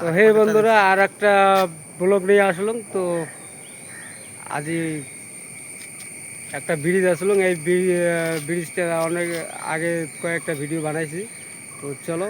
তো হে বন্ধুরা, আর একটা ব্লগ নিয়ে আসলাম। তো আজই একটা ব্রিজ আসলাম। এই ব্রিজটা অনেক আগে কয়েকটা ভিডিও বানাইছি। তো চলো।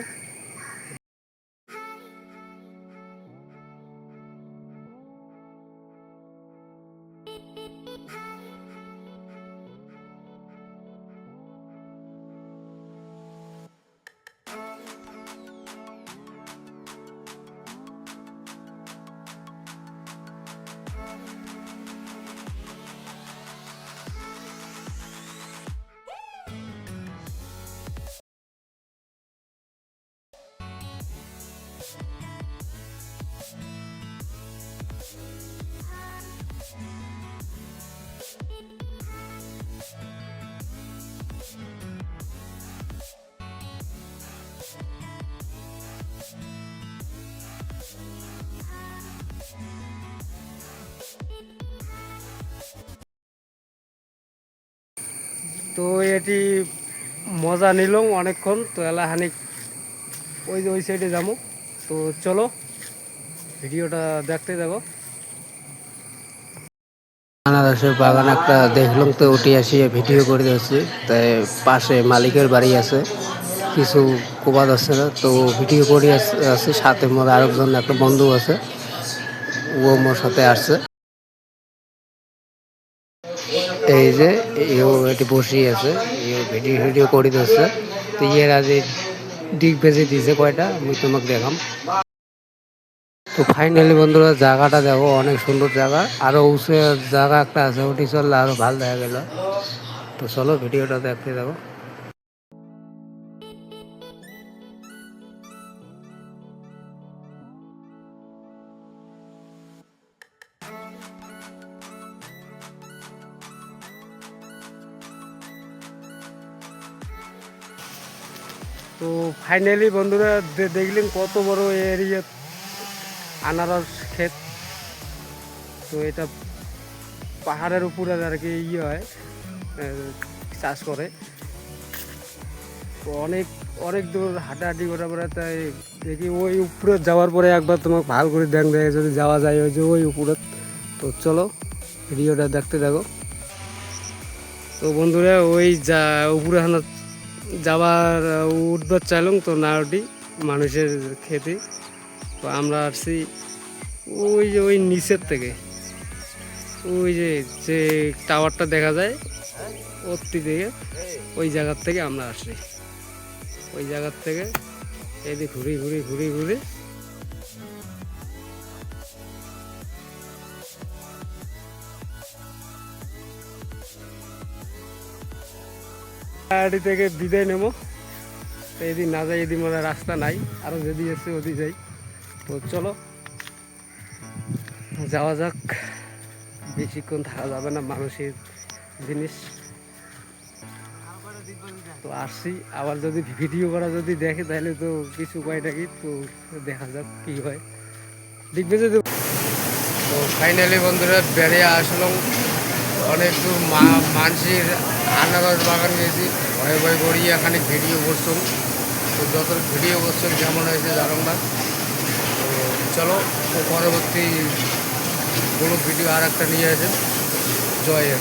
তো এটি মজা নিলাম অনেকক্ষণ। তো এলা হানিক ওই সাইডে যাবো। তো চলো ভিডিওটা দেখতে যাবো। আনারসের বাগান একটা দেখলাম, তো উঠে আসি ভিডিও করে দিচ্ছি। তাই পাশে মালিকের বাড়ি আছে, কিছু কোবাদ আছে না, তো ভিডিও করে আছে। সাথে মোর আরেকজন একটা বন্ধু আছে, ও মোর সাথে আসছে। এই যে এটি বসিয়ে আছে, ভিডিও ভিডিও করে দিচ্ছে। তো ইয়ের আজ ডিগ ভেজে দিয়েছে কয়টা, আমি তোমাকে দেখাম। তো ফাইনালি বন্ধুরা, জায়গাটা দেখো, অনেক সুন্দর জায়গা। আরো উঁচু জায়গা একটা আছে, ওটি চললে আরো ভালো দেখা গেল। তো চলো ভিডিওটা দেখতে যাবো। তো ফাইনালি বন্ধুরা, দেখলেন কত বড় এরিয়া আনারস ক্ষেত। তো এটা পাহাড়ের উপরে আর কি হয়, চাষ করে। তো অনেক অনেক দূর হাঁটাহাঁটি করার পরে তাই দেখি ওই উপরে যাওয়ার পরে একবার তোমাকে ভালো করে দেখে যদি যাওয়া যায় ওই যে ওই উপরে। তো চলো ভিডিওটা দেখতে থাকো। তো বন্ধুরা, ওই যা উপরে যাওয়ার উঠবার চাইলাম, তো না উঠি মানুষের খেতে। তো আমরা আসছি ওই যে ওই নিচের থেকে, ওই যে যে টাওয়ারটা দেখা যায় ওরটি থেকে, ওই জায়গার থেকে আমরা আসছি। ওই জায়গার থেকে এদিকে ঘুরি ঘুরি ঘুরি ঘুরি গাড়ি থেকে বিদায় নেবো। তো এদিন না যাই, এদিন মানে রাস্তা নাই, আরও যদি এসে ওদিকে যাই। তো চলো যাওয়া যাক। বেশিক্ষণ থাকা যাবে না, মানুষের জিনিস। তো আসছি আবার, যদি ভিডিও করা যদি দেখে তাহলে তো কিছু কয়টা কি, তো দেখা যাক কী হয়, দেখবে যদি। তো ফাইনালি বন্ধুরা, বেরিয়ে আসলাম। অনেক দূর মানসির আনারস বাগান গেছি, ভয়ে ভয়ে করিয়ে এখানে ভিডিও করতাম। তো যত ভিডিও করছেন কেমন হয়েছে জানাম না। তো চলো, পরবর্তী কোনো ভিডিও আর একটা নিয়ে আসেন। জয়ের